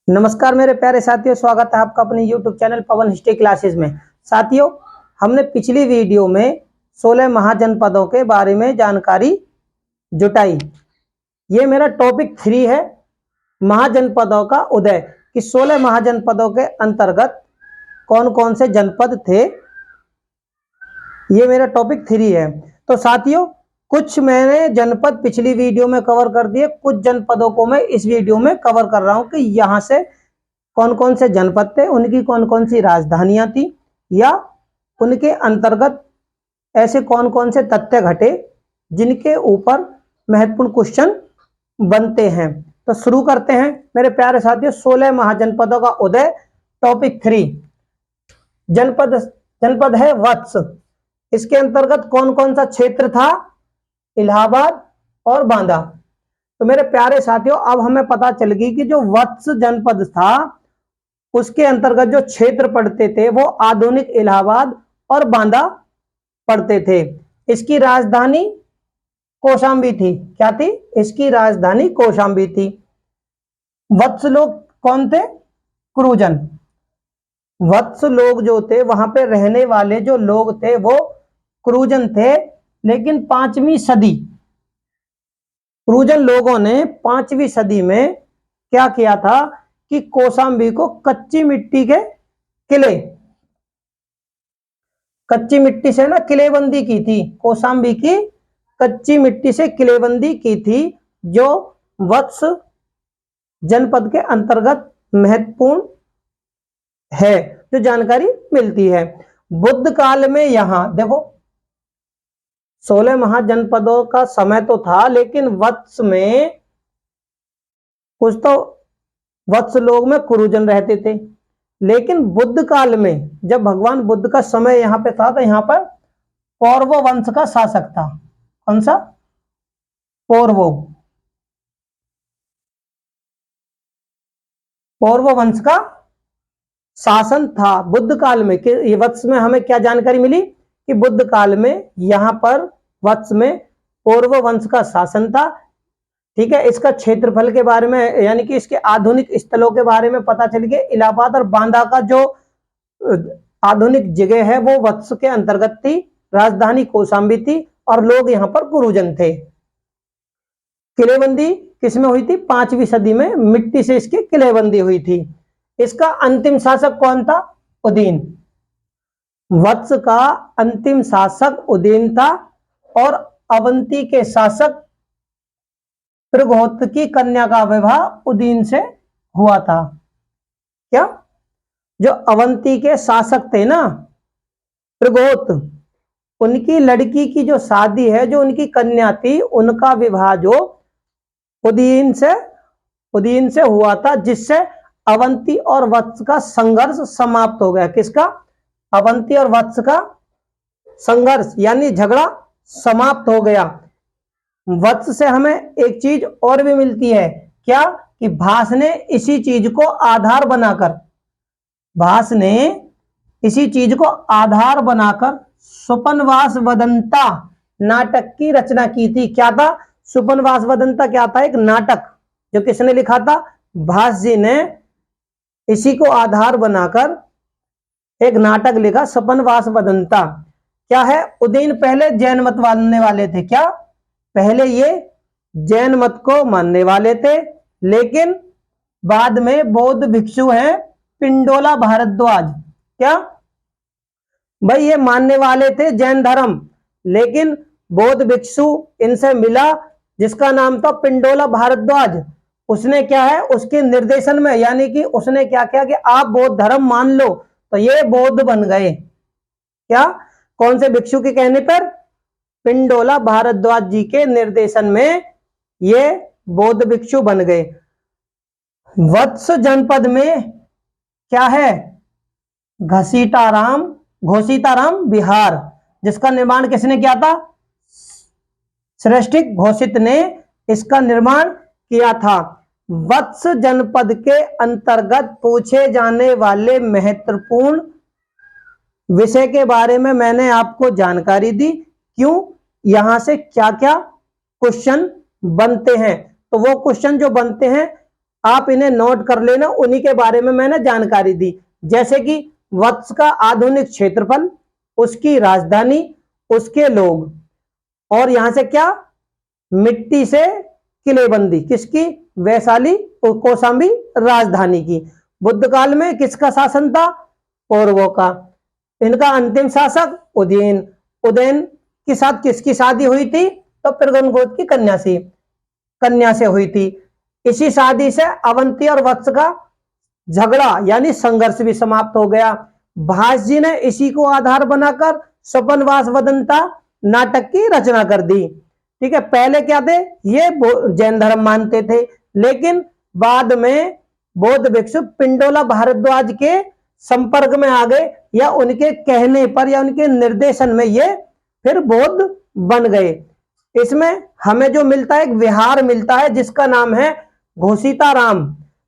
नमस्कार मेरे प्यारे साथियों, स्वागत है आपका अपने YouTube चैनल पवन हिस्ट्री क्लासेस में। साथियों, हमने पिछली वीडियो में 16 महाजनपदों के बारे में जानकारी जुटाई। ये मेरा टॉपिक 3 है, महाजनपदों का उदय, कि 16 महाजनपदों के अंतर्गत कौन कौन से जनपद थे। ये मेरा टॉपिक 3 है। तो साथियों, कुछ मैंने जनपद पिछली वीडियो में कवर कर दिए, कुछ जनपदों को मैं इस वीडियो में कवर कर रहा हूं कि यहां से कौन कौन से जनपद थे, उनकी कौन कौन सी राजधानियां थी, या उनके अंतर्गत ऐसे कौन कौन से तथ्य घटे जिनके ऊपर महत्वपूर्ण क्वेश्चन बनते हैं। तो शुरू करते हैं मेरे प्यारे साथियों। 16 महाजनपदों का उदय, टॉपिक 3। जनपद है वत्स। इसके अंतर्गत कौन कौन सा क्षेत्र था? इलाहाबाद और बांदा। तो मेरे प्यारे साथियों, अब हमें पता चल गई कि जो वत्स जनपद था उसके अंतर्गत जो क्षेत्र पड़ते थे वो आधुनिक इलाहाबाद और बांदा पड़ते थे। इसकी राजधानी कौशांबी थी। क्या थी? इसकी राजधानी कौशांबी थी। वत्स लोग कौन थे? क्रूजन। वत्स लोग जो थे, वहां पे रहने वाले जो लोग थे वो क्रूजन थे। लेकिन 5वीं सदी, क्रूजन लोगों ने 5वीं सदी में क्या किया था कि कौशांबी को कच्ची मिट्टी के किले, कच्ची मिट्टी से ना किलेबंदी की थी। कौशांबी की कच्ची मिट्टी से किलेबंदी की थी, जो वत्स जनपद के अंतर्गत महत्वपूर्ण है, जो जानकारी मिलती है। बुद्ध काल में यहां देखो, 16 महाजनपदों का समय तो था, लेकिन वत्स में कुछ तो वत्स लोग में कुरुजन रहते थे। लेकिन बुद्ध काल में जब भगवान बुद्ध का समय यहां पे था, तो यहां पर पौरव वंश का शासक था। कौन सा? पौरव वंश का शासन था बुद्ध काल में। कि ये वत्स में हमें क्या जानकारी मिली कि बुद्ध काल में यहां पर वत्स में पौरव वंश का शासन था। ठीक है। इसका क्षेत्रफल के बारे में, यानी कि इसके आधुनिक स्थलों के बारे में पता चल गया। इलाहाबाद और बांदा का जो आधुनिक जगह है वो वत्स के अंतर्गत थी। राजधानी कौशांबी थी और लोग यहां पर कुरुजन थे। किलेबंदी किसमें हुई थी? 5वीं सदी में मिट्टी से इसकी किलेबंदी हुई थी। इसका अंतिम शासक कौन था? उदयन। वत्स का अंतिम शासक उदयन था और अवंती के शासक त्रिघोत की कन्या का विवाह उदयन से हुआ था। क्या? जो अवंती के शासक थे ना, त्रिघोत, उनकी लड़की की जो शादी है, जो उनकी कन्या थी, उनका विवाह जो उदयन से हुआ था, जिससे अवंती और वत्स का संघर्ष समाप्त हो गया। किसका? अवंती और वत्स का संघर्ष यानी झगड़ा समाप्त हो गया। वत्स से हमें एक चीज और भी मिलती है। क्या? कि भास ने इसी चीज को आधार बनाकर सुपनवास वदंता नाटक की रचना की थी। क्या था सुपनवास वदंता? क्या था? एक नाटक। जो किसने लिखा था? भास जी ने इसी को आधार बनाकर एक नाटक लिखा, सुपनवास वदंता। क्या है? उदयन पहले जैन मत मानने वाले थे। क्या? पहले ये जैन मत को मानने वाले थे, लेकिन बाद में बौद्ध भिक्षु हैं पिंडोला भारद्वाज। क्या भाई? ये मानने वाले थे जैन धर्म, लेकिन बौद्ध भिक्षु इनसे मिला जिसका नाम था पिंडोला भारद्वाज। उसने क्या है, उसके निर्देशन में, यानी कि उसने क्या किया कि आप बौद्ध धर्म मान लो, तो ये बौद्ध बन गए। क्या? कौन से भिक्षु के कहने पर? पिंडोला भारद्वाज जी के निर्देशन में ये बौद्ध भिक्षु बन गए। वत्स जनपद में क्या है? घोषिताराम विहार, जिसका निर्माण किसने किया था? श्रेष्ठिक घोषित ने इसका निर्माण किया था। वत्स जनपद के अंतर्गत पूछे जाने वाले महत्वपूर्ण विषय के बारे में मैंने आपको जानकारी दी। क्यों? यहां से क्या क्या क्वेश्चन बनते हैं। तो वो क्वेश्चन जो बनते हैं आप इन्हें नोट कर लेना, उन्हीं के बारे में मैंने जानकारी दी। जैसे कि वत्स का आधुनिक क्षेत्रफल, उसकी राजधानी, उसके लोग, और यहां से क्या, मिट्टी से किलेबंदी, किसकी, वैशाली और कौशाम्बी राजधानी की। बुद्ध काल में किसका शासन था, पौरवों का। इनका अंतिम शासक उदयन। उदयन के साथ किसकी शादी हुई थी, तो पृगनगोत की कन्या से हुई थी। इसी शादी से अवंती और वत्स का झगड़ा यानी संघर्ष भी समाप्त हो गया। भास जी ने इसी को आधार बनाकर स्वपनवास वदंता नाटक की रचना कर दी। ठीक है, पहले क्या थे, ये जैन धर्म मानते थे, लेकिन बाद में बौद्ध भिक्षु पिंडोला भारद्वाज के संपर्क में आ गए, या उनके कहने पर या उनके निर्देशन में ये फिर बौद्ध बन गए। इसमें हमें जो मिलता है, एक विहार मिलता है जिसका नाम है घोषिताराम।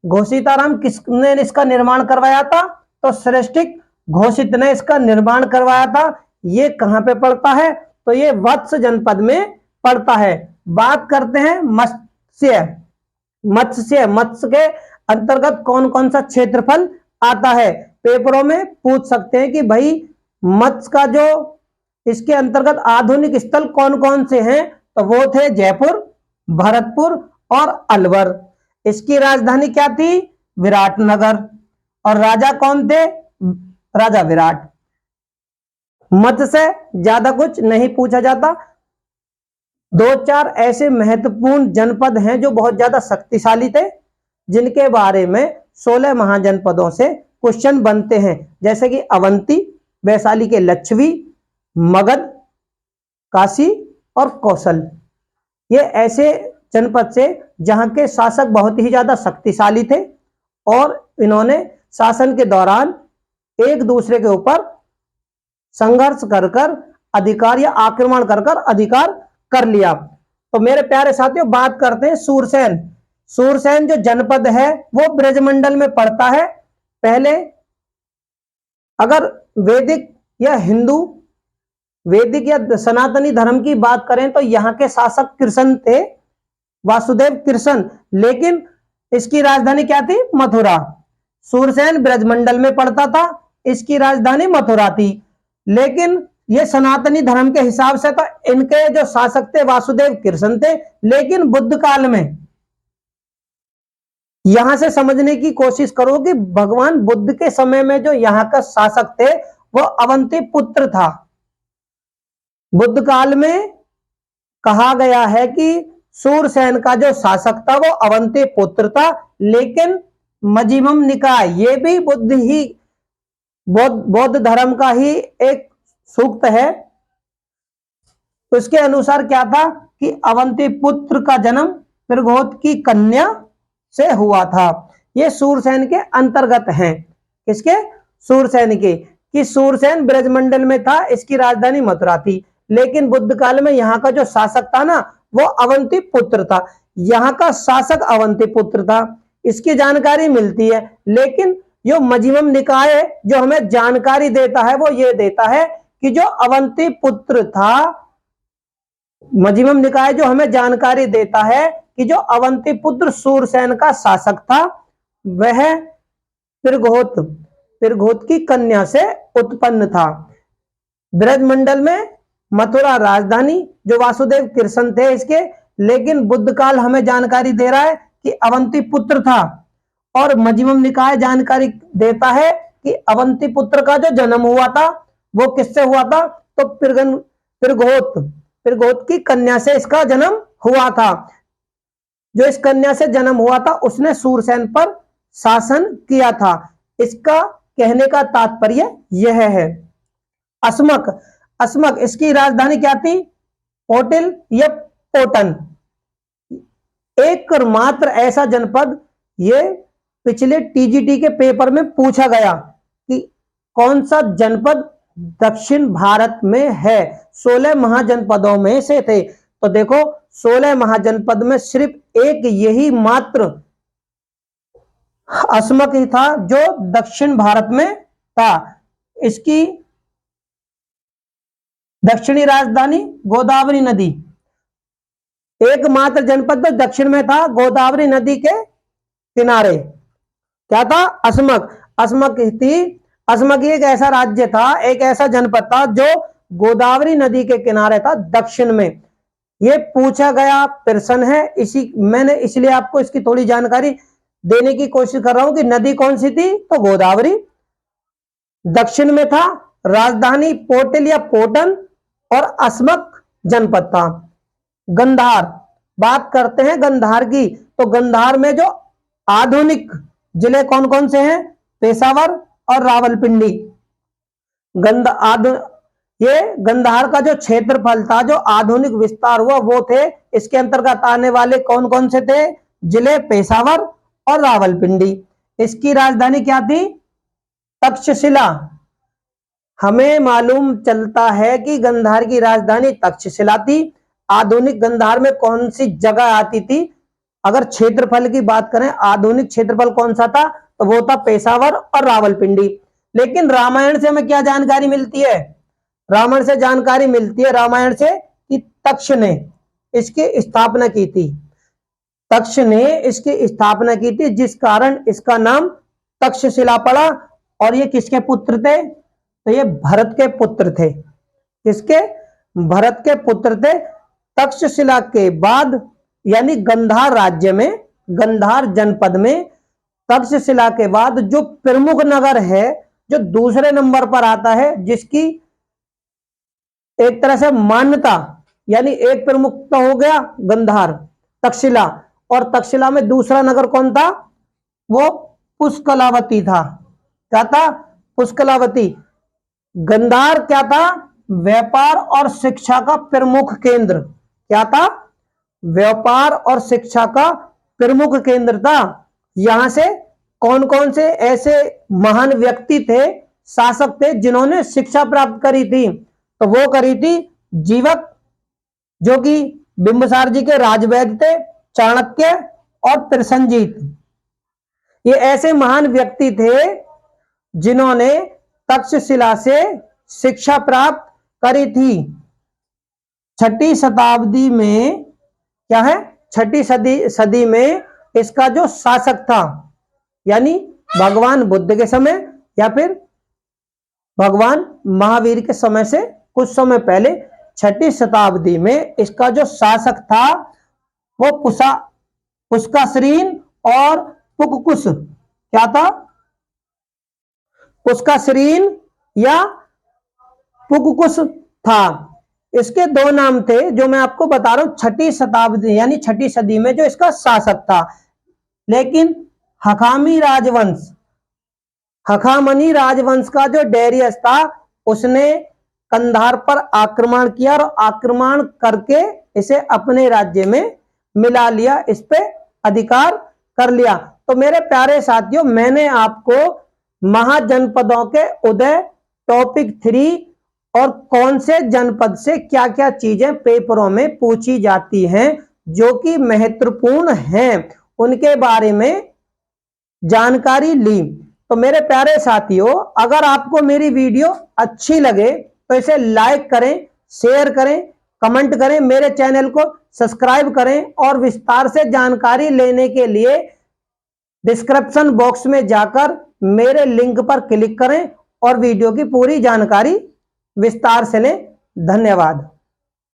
घोषिताराम किसने इसका निर्माण करवाया था, तो श्रेष्ठिक घोषित ने इसका निर्माण करवाया था। ये कहां पे पड़ता है, तो ये वत्स जनपद में पड़ता है। बात करते हैं मत्स्य। मत्स्य के अंतर्गत कौन कौन सा क्षेत्रफल आता है। पेपरों में पूछ सकते हैं कि भाई मत्स्य का जो इसके अंतर्गत आधुनिक स्थल कौन कौन से हैं, तो वो थे जयपुर, भरतपुर और अलवर। इसकी राजधानी क्या थी, विराटनगर, और राजा कौन थे, राजा विराट। मत्स्य से ज्यादा कुछ नहीं पूछा जाता। दो चार ऐसे महत्वपूर्ण जनपद हैं जो बहुत ज्यादा शक्तिशाली थे, जिनके बारे में 16 महाजनपदों से क्वेश्चन बनते हैं, जैसे कि अवंती, वैशाली के लच्छवी, मगध, काशी और कौशल। ये ऐसे जनपद से जहां के शासक बहुत ही ज्यादा शक्तिशाली थे, और इन्होंने शासन के दौरान एक दूसरे के ऊपर संघर्ष कर अधिकार या आक्रमण कर अधिकार कर लिया। तो मेरे प्यारे साथियों, बात करते हैं सूरसेन। सूरसेन जो जनपद है वो ब्रजमंडल में पड़ता है। पहले अगर वैदिक या सनातनी धर्म की बात करें तो यहाँ के शासक कृष्ण थे, वासुदेव कृष्ण, लेकिन इसकी राजधानी क्या थी, मथुरा। सूरसेन ब्रजमंडल में पड़ता था, इसकी राजधानी मथुरा थी। लेकिन ये सनातनी धर्म के हिसाब से तो इनके जो शासक थे वासुदेव कृष्ण थे, लेकिन बुद्ध काल में, यहां से समझने की कोशिश करो कि भगवान बुद्ध के समय में जो यहाँ का शासक थे वो अवंती पुत्र था। बुद्ध काल में कहा गया है कि सूरसेन का जो शासक था वो अवंती पुत्र था, लेकिन मजिमम निकाय, ये भी बौद्ध धर्म का ही एक सूक्त है, उसके अनुसार क्या था कि अवंती पुत्र का जन्म पृगोत की कन्या से हुआ था। ये सूरसेन के अंतर्गत हैं। किसके, सूरसेन के, कि सूरसेन ब्रजमंडल में था, इसकी राजधानी मथुरा थी, लेकिन बुद्ध काल में यहाँ का जो शासक था ना वो अवंती पुत्र था। यहाँ का शासक अवंती पुत्र था, इसकी जानकारी मिलती है। लेकिन जो मजिमम निकाय जो हमें जानकारी देता है वो ये देता है कि जो अवंती पुत्र था, मजिमम निकाय जो हमें जानकारी देता है कि जो अवंती पुत्र सूरसेन का शासक था वह पृगोत की कन्या से उत्पन्न था। ब्रजमंडल में मथुरा राजधानी, जो वासुदेव कृष्ण थे इसके, लेकिन बुद्ध काल हमें जानकारी दे रहा है कि अवंती पुत्र था, और मजिमम निकाय जानकारी देता है कि अवंती पुत्र का जो जन्म हुआ था वो किससे हुआ था, तो पृगोत की कन्या से इसका जन्म हुआ था। जो इस कन्या से जन्म हुआ था उसने सूरसेन पर शासन किया था। इसका कहने का तात्पर्य यह है। अस्मक, इसकी राजधानी क्या थी, पोटिल या पोटन। एकमात्र ऐसा जनपद, ये पिछले टीजीटी के पेपर में पूछा गया कि कौन सा जनपद दक्षिण भारत में है। 16 महाजनपदों में से थे, तो देखो 16 महाजनपद में सिर्फ एक यही मात्र अस्मक ही था जो दक्षिण भारत में था। इसकी दक्षिणी राजधानी गोदावरी नदी, एकमात्र जनपद तो दक्षिण में था, गोदावरी नदी के किनारे। क्या था? अस्मक। अस्मक थी। अस्मक एक ऐसा राज्य था, एक ऐसा जनपद था जो गोदावरी नदी के किनारे था, दक्षिण में। ये पूछा गया प्रश्न है, इसी मैंने इसलिए आपको इसकी थोड़ी जानकारी देने की कोशिश कर रहा हूं कि नदी कौन सी थी, तो गोदावरी। दक्षिण में था, राजधानी पोर्टल या पोटन, और अस्मक जनपद था। गंधार, बात करते हैं गंधार की, तो गंधार में जो आधुनिक जिले कौन कौन से हैं? पेशावर और रावलपिंडी। ये गंधार का जो क्षेत्रफल था, जो आधुनिक विस्तार हुआ, वो थे, इसके अंतर्गत आने वाले कौन कौन से थे जिले? पेशावर और रावलपिंडी। इसकी राजधानी क्या थी? तक्षशिला। हमें मालूम चलता है कि गंधार की राजधानी तक्षशिला थी। आधुनिक गंधार में कौन सी जगह आती थी? अगर क्षेत्रफल की बात करें, आधुनिक क्षेत्रफल कौन सा था, तो वो था पेशावर और रावलपिंडी। लेकिन रामायण से हमें क्या जानकारी मिलती है? रामायण से जानकारी मिलती है, रामायण से, कि तक्ष ने इसकी स्थापना की थी। तक्ष ने इसकी स्थापना की थी, जिस कारण इसका नाम तक्षशिला पड़ा। और ये किसके पुत्र थे? तो ये भरत के पुत्र थे। किसके? भरत के पुत्र थे। तक्षशिला के बाद, यानी गंधार राज्य में, गंधार जनपद में तक्षशिला के बाद जो प्रमुख नगर है, जो दूसरे नंबर पर आता है, जिसकी एक तरह से मान्यता, यानी एक प्रमुख तो हो गया गंधार, तक्षशिला, और तक्षशिला में दूसरा नगर कौन था? वो पुष्कलावती था। क्या था? पुष्कलावती। गंधार क्या था? व्यापार और शिक्षा का प्रमुख केंद्र। क्या था? व्यापार और शिक्षा का प्रमुख केंद्र था। यहां से कौन कौन से ऐसे महान व्यक्ति थे, शासक थे, जिन्होंने शिक्षा प्राप्त करी थी? तो वो करी थी जीवक, जो कि बिंबिसार जी के राजवैद्य थे, चाणक्य और प्रसेनजीत। ये ऐसे महान व्यक्ति थे जिन्होंने तक्षशिला से शिक्षा प्राप्त करी थी। छठी शताब्दी में, क्या है, छठी सदी में इसका जो शासक था, यानी भगवान बुद्ध के समय या फिर भगवान महावीर के समय से कुछ समय पहले, छठी शताब्दी में इसका जो शासक था वो पुष्करसेन और पुककुस। क्या था? पुष्करसेन या पुककुस था। इसके दो नाम थे जो मैं आपको बता रहा हूं। छठी शताब्दी यानी छठी सदी में जो इसका शासक था। लेकिन हखामी राजवंश, हखामनी राजवंश का जो डेरियस था, उसने कंधार पर आक्रमण किया और आक्रमण करके इसे अपने राज्य में मिला लिया, इस पे अधिकार कर लिया। तो मेरे प्यारे साथियों, मैंने आपको महाजनपदों के उदय टॉपिक 3 और कौन से जनपद से क्या क्या चीजें पेपरों में पूछी जाती हैं जो कि महत्वपूर्ण हैं, उनके बारे में जानकारी ली। तो मेरे प्यारे साथियों, अगर आपको मेरी वीडियो अच्छी लगे तो इसे लाइक करें, शेयर करें, कमेंट करें, मेरे चैनल को सब्सक्राइब करें और विस्तार से जानकारी लेने के लिए डिस्क्रिप्शन बॉक्स में जाकर मेरे लिंक पर क्लिक करें और वीडियो की पूरी जानकारी विस्तार से लें। धन्यवाद।